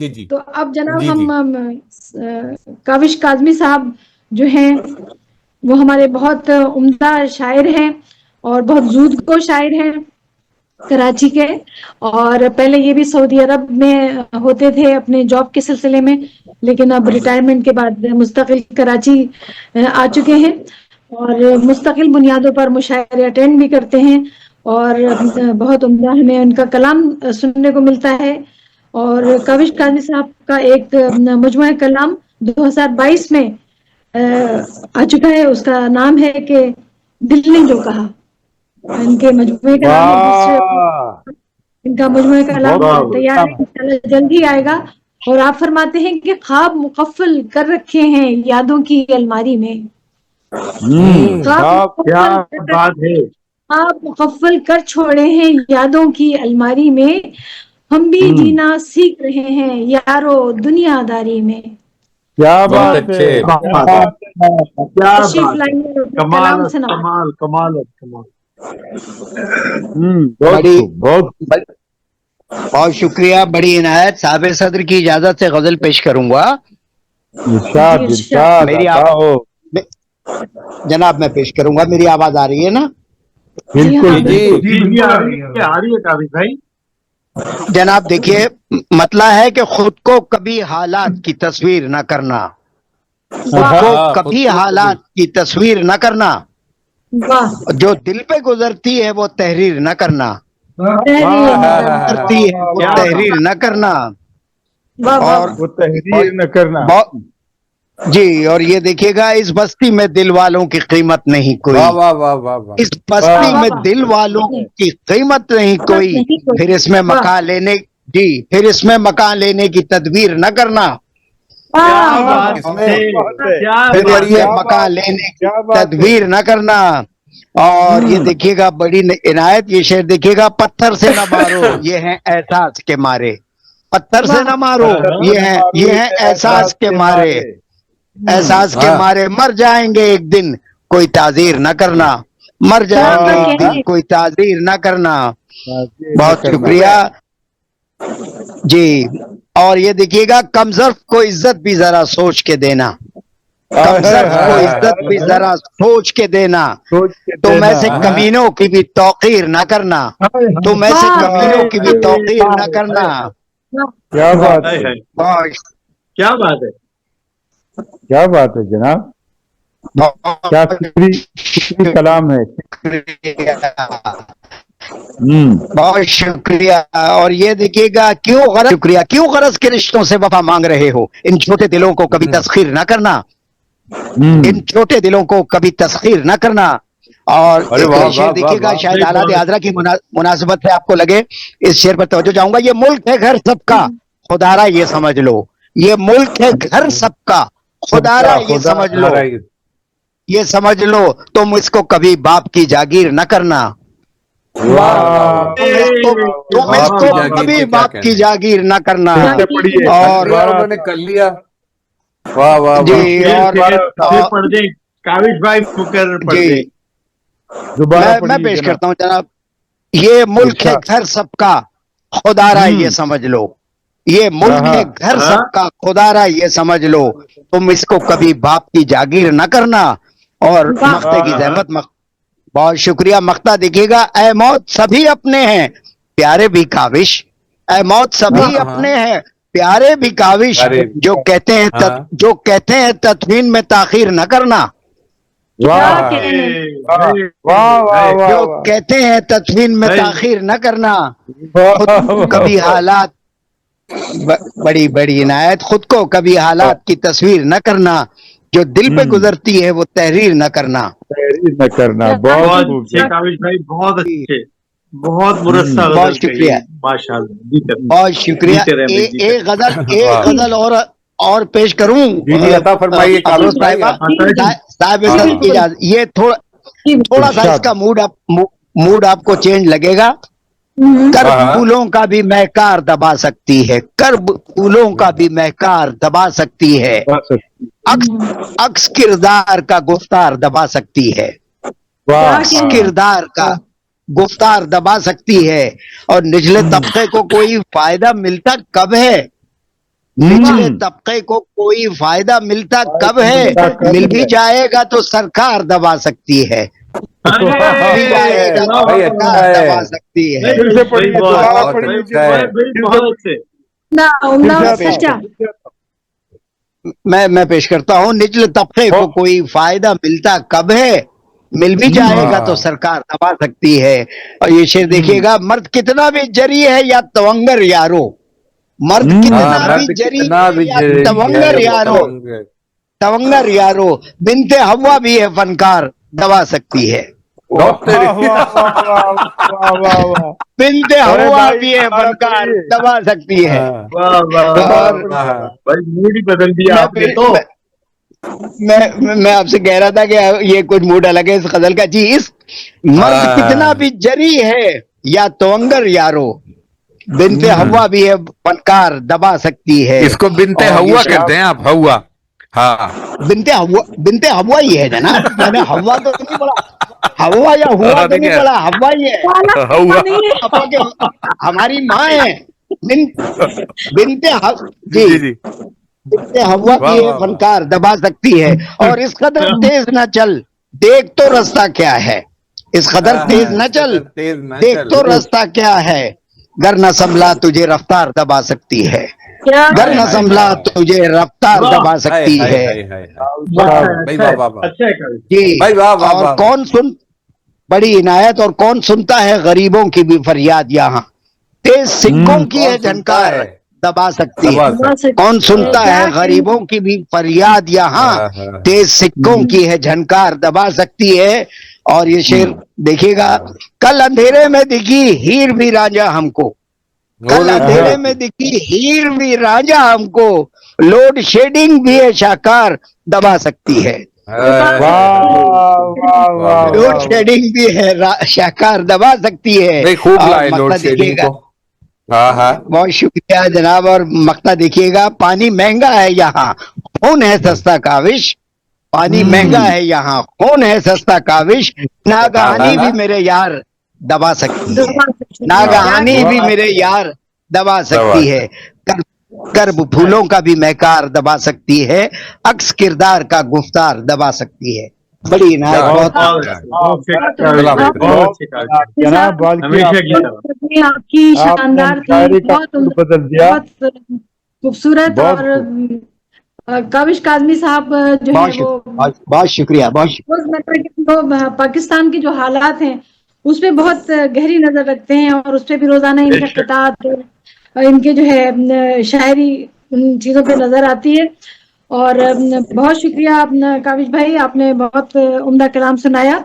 جی جی تو اب جناب جی جی ہم کاوش کاظمی صاحب جو ہیں وہ ہمارے بہت عمدہ شاعر ہیں اور بہت زود کو شاعر ہیں کراچی کے، اور پہلے یہ بھی سعودی عرب میں ہوتے تھے اپنے جاب کے سلسلے میں، لیکن اب ریٹائرمنٹ کے بعد مستقل کراچی آ چکے ہیں اور مستقل بنیادوں پر مشاعرے اٹینڈ بھی کرتے ہیں، اور بہت عمدہ ہمیں ان کا کلام سننے کو ملتا ہے۔ اور کاوش کاظمی صاحب کا ایک مجموعہ کلام 2022 میں آ چکا ہے، اس کا نام ہے کہ دل نے جو کہا، ان کے مجموعے کا نام ہے دوسرے، واہ، ان کا مجموعہ کلام بہت تیار ہے، انشاءاللہ جلد ہی آئے گا۔ اور آپ فرماتے ہیں کہ خواب مقفل کر رکھے ہیں یادوں کی الماری میں، خواب صاحب کیا مقفل کر بات ہے! خواب مقفل کر چھوڑے ہیں یادوں کی الماری میں، ہم بھی جینا سیکھ رہے ہیں یارو دنیا داری میں۔ کیا بہت بات اچھے، ہے، بہت کیا بات ہے، بات ہے، کیا تشریف بات ہے! لائیے اور اپنا کمال کلام سنا۔ کمال کمال کمال! بہت بڑی خوب، بہت خوب۔ بہت شکریہ، بڑی عنایت۔ صاحب صدر کی اجازت سے غزل پیش کروں گا۔ جی ارشاد ارشاد۔ ارشاد میری عطا ہو۔ جناب میں پیش کروں گا، میری آواز آ رہی ہے نا؟ جی بالکل ہاں جی جی بالکل۔ جی جی، آ رہی ہے آ رہی ہے کاوش بھائی۔ جناب دیکھیے، مطلب ہے کہ خود کو کبھی حالات کی تصویر نہ کرنا، خود واہ کو ہاں خود کبھی کو حالات کی تصویر نہ کرنا، واہ، جو دل پہ گزرتی ہے وہ تحریر نہ کرنا، تحریر نہ ہاں ہاں کرنا، ہاں ہاں گزرتی ہے وہ کیا بات! تحریر نہ کرنا۔ واہ واہ، اور وہ تحریر نہ کرنا۔ جی، اور یہ دیکھیے گا، اس بستی میں دل والوں کی قیمت نہیں کوئی، واہ واہ واہ واہ واہ، اس واہ بستی واہ میں واہ، دل والوں کی قیمت نہیں قیمت کوئی، نہیں کوئی، پھر اس میں واہ مکان لینے، جی پھر اس میں مکان لینے کی تدبیر نہ کرنا، کیا واہ واہ بات اس واہ، میں ہے! کیا بات ہے، کیا پھر اس بات میں ہے! کیا مکان بات ہے، لینے کی کیا بات ہے۔ تدبیر نہ کرنا۔ اور یہ دیکھیے گا، بڑی عنایت، یہ شعر دیکھیے گا، پتھر سے نہ مارو یہ ہیں احساس کے مارے، پتھر سے واہ، نہ مارو پتھر سے نہ مارو یہ ہیں یہ احساس کے مارے، احساس کے ہاں مارے مر جائیں گے ایک دن، کوئی تعزیر نہ کرنا، مر جائیں کیا گے ایک دن، کہنے، کوئی تعزیر نہ کرنا۔ تعزیر نہ بہت کرنا۔ شکریہ جی۔ اور یہ دیکھیے گا، کمظرف کو عزت بھی ذرا سوچ کے دینا، کمظرف کو عزت بھی ذرا سوچ کے دینا، سوچ کے تم دینا۔ ایسے ہاں ہاں، کمینوں کی بھی توقیر نہ کرنا، تم ایسے واہ کمینوں کی بھی توقیر واہ نہ کرنا۔ واہ، کیا بات ہائے ہے، ہائے، بہت کیا بات ہے! کیا بات ہے جناب، کیا بہت فکری کلام ہے۔ شکریہ، ہوں بہت شکریہ۔ اور یہ دیکھیے گا، کیوں غرض، شکریہ، کیوں غرض کے رشتوں سے وفا مانگ رہے ہو، ان چھوٹے دلوں کو کبھی تسخیر نہ کرنا، ان چھوٹے دلوں کو کبھی تسخیر نہ کرنا۔ اور ارے ایک واہ شعر واہ واہ دیکھیے گا، واہ، شاید بھائی حالات بہت حاضرہ کی مناسبت سے آپ کو لگے، اس شعر پر توجہ چاہوں گا۔ یہ ملک ہے گھر سب کا، خدارا یہ سمجھ لو، یہ ملک ہے گھر سب کا، خدارا یہ خدا سمجھ لو، نعرہ یہ- یہ سمجھ لو، تم اس کو کبھی باپ کی جاگیر نہ کرنا، واہ واہ واہ، تم اس کو تم اس باپ کو کی جاگیر کبھی کے کیا باپ کی کہنے، جاگیر نہ کرنا۔ پھر سے پڑھیے، کر اور لیا دوبارہ انہوں نے، کر لیا، واہ واہ جی، واہ، اور پھر پڑھ دیں کاوش بھائی، مقرر پڑھ جی دیں۔ دوبارہ میں پڑھیے پیش جناب۔ کرتا ہوں جناب۔ یہ ملک ہے ارشاد۔ گھر سب کا، خدارا یہ سمجھ لو، یہ ملک ہے گھر ہاں، سب کا، خدارا یہ سمجھ لو، تم اس کو کبھی باپ کی جاگیر نہ کرنا۔ اور واہ، مقتے کی ہاں، زحمت بہت شکریہ۔ مقتا دیکھیے گا، اے موت سبھی اپنے ہیں پیارے بھی کاوش، اے موت واہ، سبھی ہاں ہاں، اپنے ہیں پیارے بھی کاوش، ارے ہاں، جو کہتے ہیں تدفین میں تاخیر نہ کرنا، کیا واہ کہنے، واہ واہ واہ جو واہ واہ کہتے ہیں تدفین میں ہائے، تاخیر نہ کرنا، خود واہ کبھی واہ۔ حالات، بڑی بڑی عنایت، خود کو کبھی حالات کی تصویر نہ کرنا، جو دل پہ گزرتی ہے وہ تحریر نہ کرنا۔ تحریر نہ کرنا، کیا بہت بہت خوب اچھے جناب۔ کاوش بھائی، بہت اچھے، بہت مرصع بہت غزل کہی، شکریہ، ماشاء اللہ، جیتے رہیں، بہت شکریہ۔ جیتے رہیں بھائی، جیتے ایک غزل، ایک واہ، غزل اور پیش کروں جی جی عطا فرمائیے افروز کاوش بھائی صاحبہ، آپ، رہیں۔ عطا جی، صاحب جی ہاں صدر ہاں، کی بالکل، اجازت، یہ جی بالکل، تھوڑا سا اس ارشاد۔ کا موڈ آپ کو چینج لگے گا۔ ہاں کرب ہاں، پھولوں کا بھی مہکار دبا سکتی ہے، کرب پھولوں کا بھی مہکار دبا سکتی ہے، بس، عکس کردار کا گفتار دبا سکتی ہے، کیا واہ عکس کہنے، کردار کا گفتار دبا سکتی ہے، اور نچلے طبقے کو کوئی فائدہ ملتا کب ہے، نچلے طبقے کو کوئی فائدہ ملتا کب ہے؟ مل بھی جائے گا تو سرکار دبا سکتی ہے، مل بھی جائے گا تو بھائی سرکار اچھا ہے۔ دبا سکتی ہے۔ بہت اچھا ہے۔ بہت اچھے۔ عمدہ چرچا۔ میں پیش کرتا ہوں، نچلے طبقے کو کوئی فائدہ ملتا کب ہے؟ مل بھی جائے گا تو سرکار دبا سکتی ہے۔ اور یہ شعر دیکھیے گا، مرد کتنا بھی جری ہے یا تونگر یارو، مرد کتنا بھی جری ہے یا تونگر یارو، تونگر یارو، بنت حوا بھی ہے فنکار دبا سکتی ہے، بنت حوا بھی ہے فنکار دبا سکتی ہے۔ واہ واہ واہ، بھائی موڈ ہی بدل دیا آپ نے تو۔ میں آپ سے کہہ رہا تھا کہ یہ کچھ موڈ الگ ہے اس غزل کا جی۔ اس مرد کتنا بھی جری ہے یا تونگر یارو، بنت حوا بھی ہے فنکار دبا سکتی ہے۔ اس کو بنتے ہوا کہتے ہیں آپ، ہوا۔ ہاں بنت حوا ہی ہے جناب، میں نے ہوا تو نہیں پڑھا، ہوا یا ہوا تو نہیں پڑھا، ہوا ہی ہے، پاپا کے ہماری ماں ہے بنت جی بنت حوا بھی ہے فنکار دبا سکتی ہے۔ اور اس قدر تیز نہ چل دیکھ تو رستہ کیا ہے، اس قدر تیز نہ چل دیکھ تو رستہ کیا ہے، گر نہ سنبھلا تجھے رفتار دبا سکتی ہے، گر نہ سنبھلا تجھے رفتار دبا سکتی ہے جی۔ اور کون سن، بڑی عنایت، اور کون سنتا ہے غریبوں کی بھی فریاد یہاں، تیز سکوں کی ہے جھنکار دبا سکتی ہے، کون سنتا ہے غریبوں کی بھی فریاد یہاں، تیز سکوں کی ہے جھنکار دبا سکتی ہے۔ اور یہ شعر دیکھیے گا، کل اندھیرے میں دکھی ہیر بھی رانجھا ہم کو، کل اندھیرے میں دکھی ہیر بھی رانجھا ہم کو، لوڈ شیڈنگ بھی ہے شاہکار دبا سکتی ہے، لوڈ شیڈنگ بھی ہے شاہکار دبا سکتی ہے۔ خوب اور لائے لوڈ مقطع دیکھیے شیڈنگ گا، کو۔ ہاں ہاں بہت شکریہ جناب۔ اور مقطع دیکھیے گا، پانی مہنگا ہے یہاں خون ہے سستا کاوش، پانی مہنگا ہے یہاں خون ہے سستا کاوش، ناگہانی بھی میرے یار دبا سکتی ہے، ناگہانی بھی میرے یار دبا سکتی ہے، کرب پھولوں کا بھی مہکار دبا سکتی ہے، عکس کردار کا گفتار دبا سکتی ہے۔ بڑی عنایت، بہت جناب ہمیشہ کی طرح آپ کی شاندار تھی، بہت بدل دیا، بہت خوبصورت۔ اور کاوش کاظمی صاحب جو ہے وہ بہت شکریہ، بہت شکریہ۔ روزمرہ کے پاکستان کی جو حالات ہیں اس پہ بہت گہری نظر رکھتے ہیں، اور اس پہ بھی روزانہ ان کا قطعات، ان کے جو ہے شاعری ان چیزوں پہ نظر آتی ہے۔ اور بہت شکریہ کاوش بھائی، آپ نے بہت عمدہ کلام سنایا۔